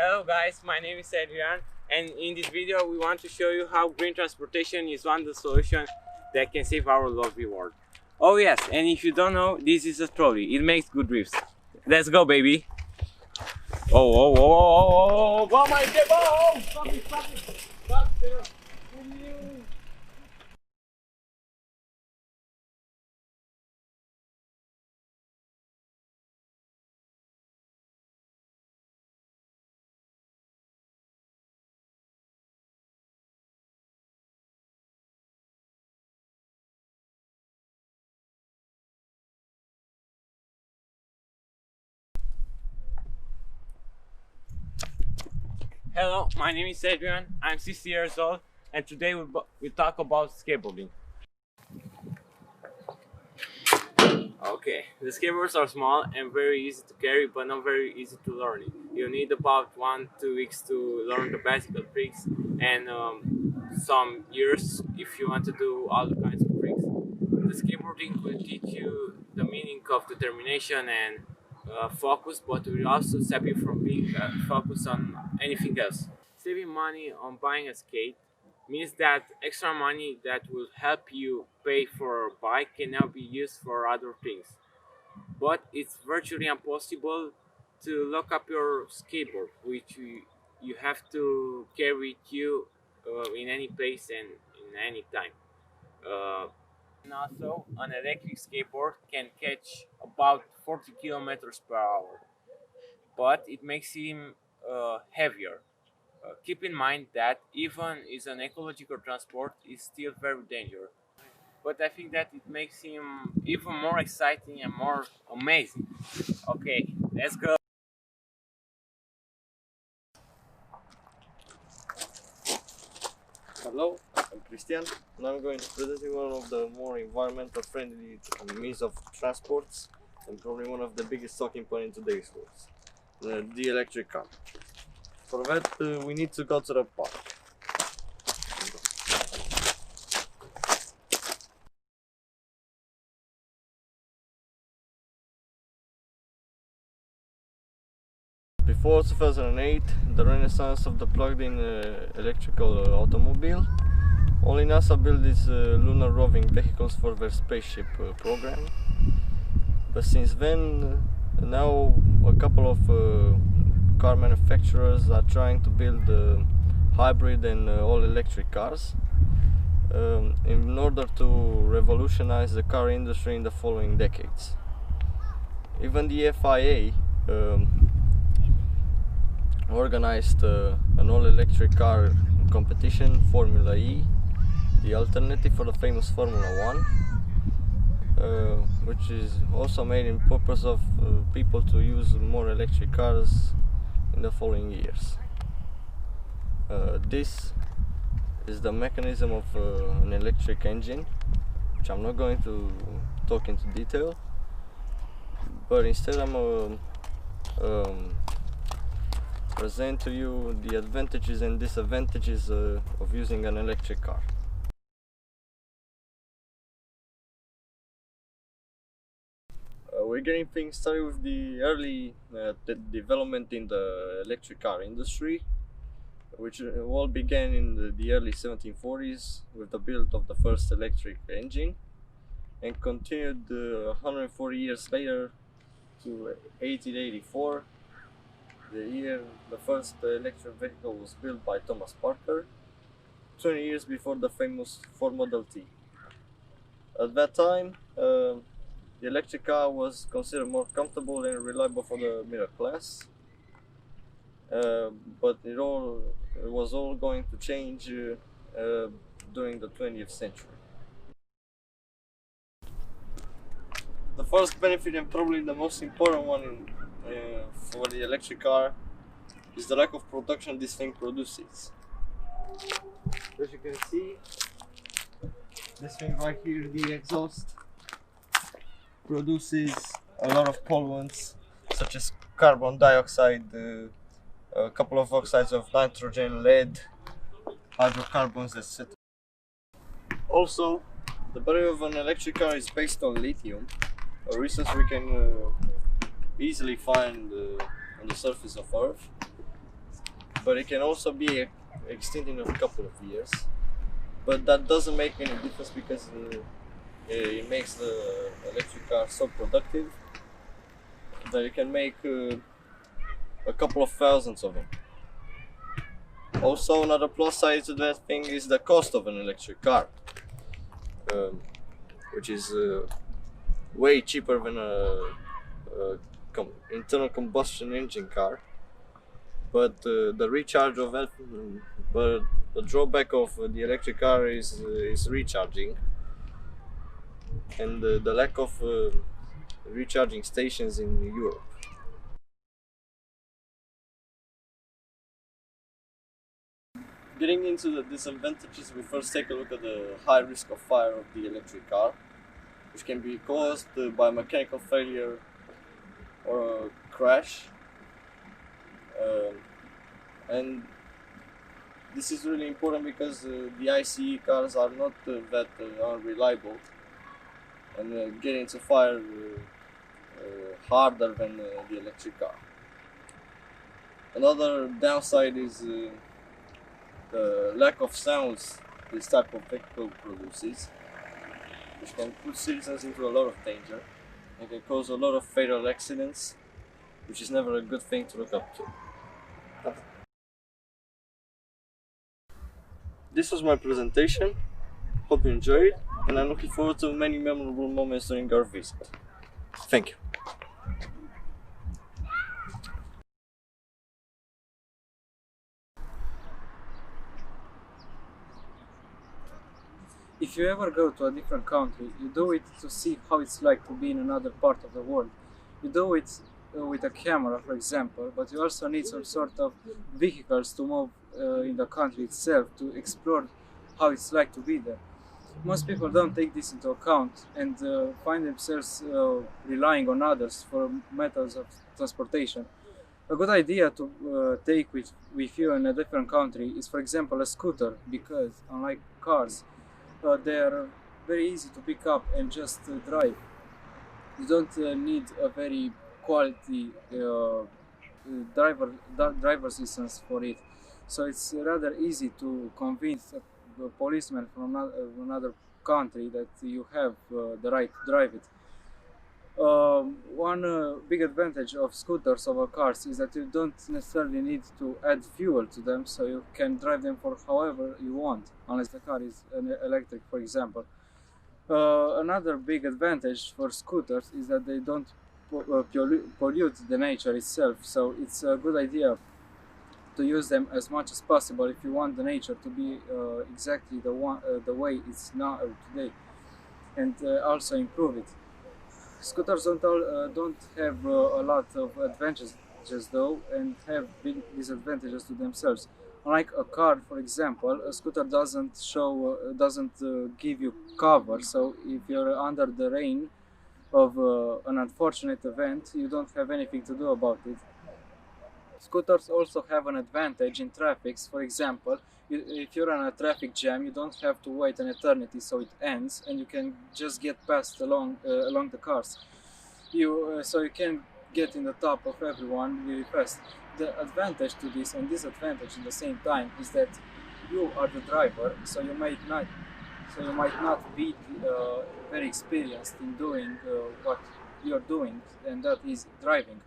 Hello guys, my name is Adrian, and in this video we want to show you how green transportation is one of the solutions that can save our lovely world. Oh yes, and if you don't know, this is a trolley. It makes good drifts. Let's go, baby. Oh my god, oh, stop it, stop it. Stop it. Hello, my name is Adrian. I'm 60 years old, and today we talk about skateboarding. Okay, the skateboards are small and very easy to carry, but not very easy to learn it. You need about 1-2 weeks to learn the basic tricks, and some years if you want to do all the kinds of tricks. The skateboarding will teach you the meaning of determination and focus, but will also save you from being focused on anything else. Saving money on buying a skate means that extra money that will help you pay for a bike can now be used for other things. But it's virtually impossible to lock up your skateboard, which you have to carry with you in any place and in any time. And also, an electric skateboard can catch about 40 kilometers per hour, but it makes him heavier. Keep in mind that even is an ecological transport, is still very dangerous. But I think that it makes him even more exciting and more amazing. Okay, let's go. Hello, I'm Christian, and I'm going to present you one of the more environmental friendly means of transports, and probably one of the biggest talking point in today's world, the electric car. For that, we need to go to the park. Before 2008, the renaissance of the plugged-in electrical automobile, only NASA built these lunar roving vehicles for their spaceship program. But since then, now a couple of car manufacturers are trying to build hybrid and all-electric cars in order to revolutionize the car industry in the following decades. Even the FIA organized an all-electric car competition, Formula E, the alternative for the famous Formula 1, which is also made in purpose of people to use more electric cars in the following years. This is the mechanism of an electric engine, which I'm not going to talk into detail, but instead I'm present to you the advantages and disadvantages of using an electric car. We're getting things started with the early development in the electric car industry, which all began in the early 1740s with the build of the first electric engine, and continued 140 years later to 1884, the year the first electric vehicle was built by Thomas Parker, 20 years before the famous Ford Model T. At that time, the electric car was considered more comfortable and reliable for the middle class, but it was all going to change during the 20th century. The first benefit, and probably the most important one for the electric car, is the lack of production this thing produces. As you can see, this thing right here, the exhaust, produces a lot of pollutants such as carbon dioxide, a couple of oxides of nitrogen, lead, hydrocarbons, etc. Also, the battery of an electric car is based on lithium, a resource we can easily find on the surface of Earth. but it can also be extinct in a couple of years. But that doesn't make any difference because it makes the electric car so productive that you can make a couple of thousands of them. Also, another plus side to that thing is the cost of an electric car, which is way cheaper than internal combustion engine car. But the recharge of that, but the drawback of the electric car is recharging, and the lack of recharging stations in Europe. Getting into the disadvantages, we first take a look at the high risk of fire of the electric car, which can be caused by mechanical failure or a crash. And this is really important because the ICE cars are not that unreliable, and get into fire harder than the electric car. Another downside is the lack of sounds this type of vehicle produces, which can put citizens into a lot of danger and can cause a lot of fatal accidents, which is never a good thing to look up to. This was my presentation. Hope you enjoyed, and I'm looking forward to many memorable moments during our visit. Thank you. If you ever go to a different country, you do it to see how it's like to be in another part of the world. You do it with a camera, for example, but you also need some sort of vehicles to move in the country itself to explore how it's like to be there. Most people don't take this into account and find themselves relying on others for methods of transportation. A good idea to take with you in a different country is, for example, a scooter, because unlike cars, they are very easy to pick up and just drive. You don't need a very quality driver's license for it, so it's rather easy to convince a policeman from another country that you have the right to drive it. One big advantage of scooters over cars is that you don't necessarily need to add fuel to them, so you can drive them for however you want, unless the car is electric, for example. Another big advantage for scooters is that they don't pollute the nature itself, so it's a good idea to use them as much as possible if you want the nature to be exactly the way it's now today, and also improve it. Scooters don't have a lot of advantages though, and have big disadvantages to themselves. Unlike a car, for example, a scooter doesn't give you cover, so if you're under the rain of an unfortunate event, you don't have anything to do about it. Scooters also have an advantage in traffic. For example, if you're in a traffic jam, you don't have to wait an eternity so it ends, and you can just get past along the cars. So you can get in the top of everyone really fast. The advantage to this and disadvantage at the same time is that you are the driver, so you might not be very experienced in doing what you're doing, and that is driving.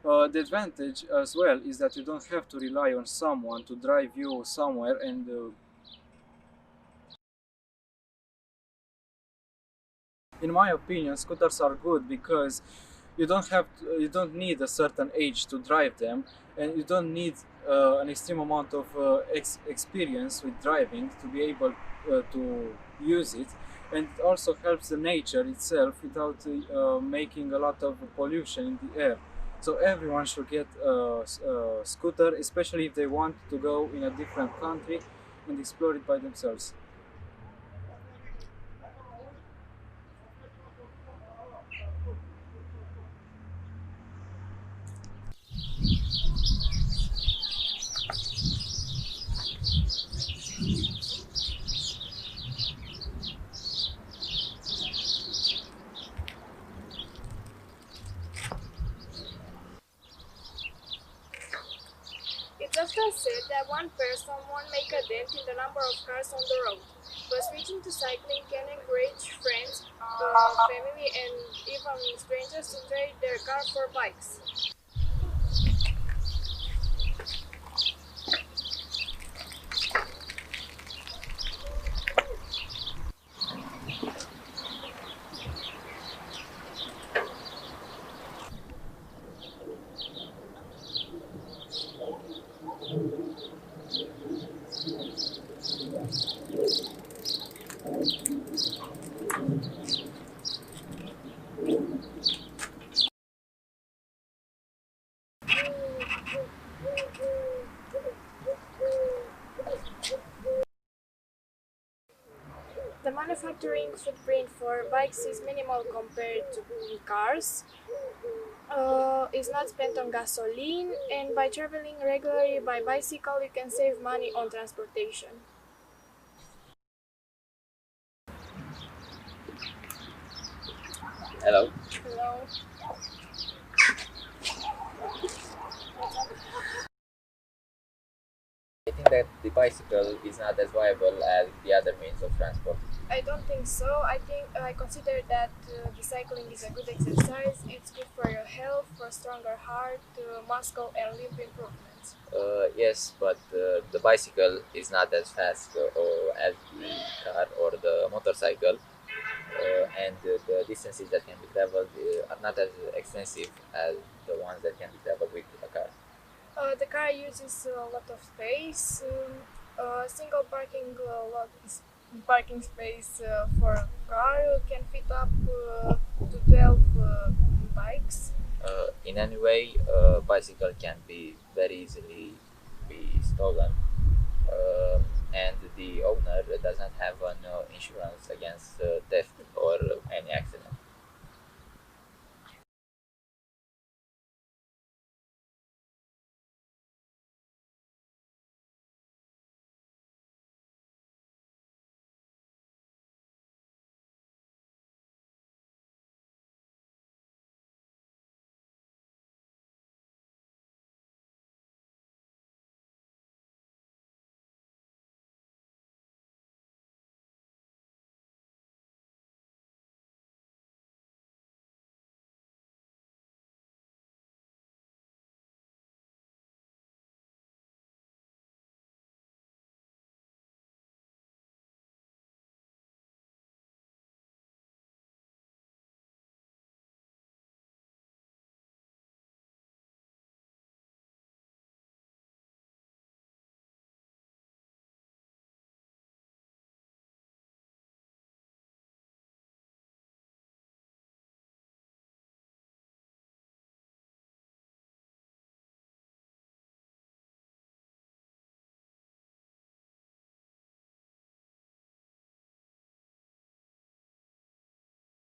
The advantage as well is that you don't have to rely on someone to drive you somewhere, and in my opinion, scooters are good because you don't need a certain age to drive them, and you don't need an extreme amount of experience with driving to be able to use it, and it also helps the nature itself without making a lot of pollution in the air. So everyone should get a scooter, especially if they want to go in a different country and explore it by themselves. It's often said that one person won't make a dent in the number of cars on the road, but switching to cycling can encourage friends, family, and even strangers to trade their car for bikes. The manufacturing footprint for bikes is minimal compared to cars. Is not spent on gasoline, and by traveling regularly by bicycle, you can save money on transportation. Hello. Hello. I think that the bicycle is not as viable as the other means of transport. I don't think so. I consider that the cycling is a good exercise. It's good for your health, for stronger heart, muscle, and limb improvements. Yes, but the bicycle is not as fast as the car or the motorcycle, and the distances that can be traveled are not as extensive as the ones that can be traveled with a car. The car uses a lot of space. Single parking space for a car can fit up to 12 bikes. In any way, a bicycle can be very easily be stolen, and the owner does not have an insurance against theft or any accident.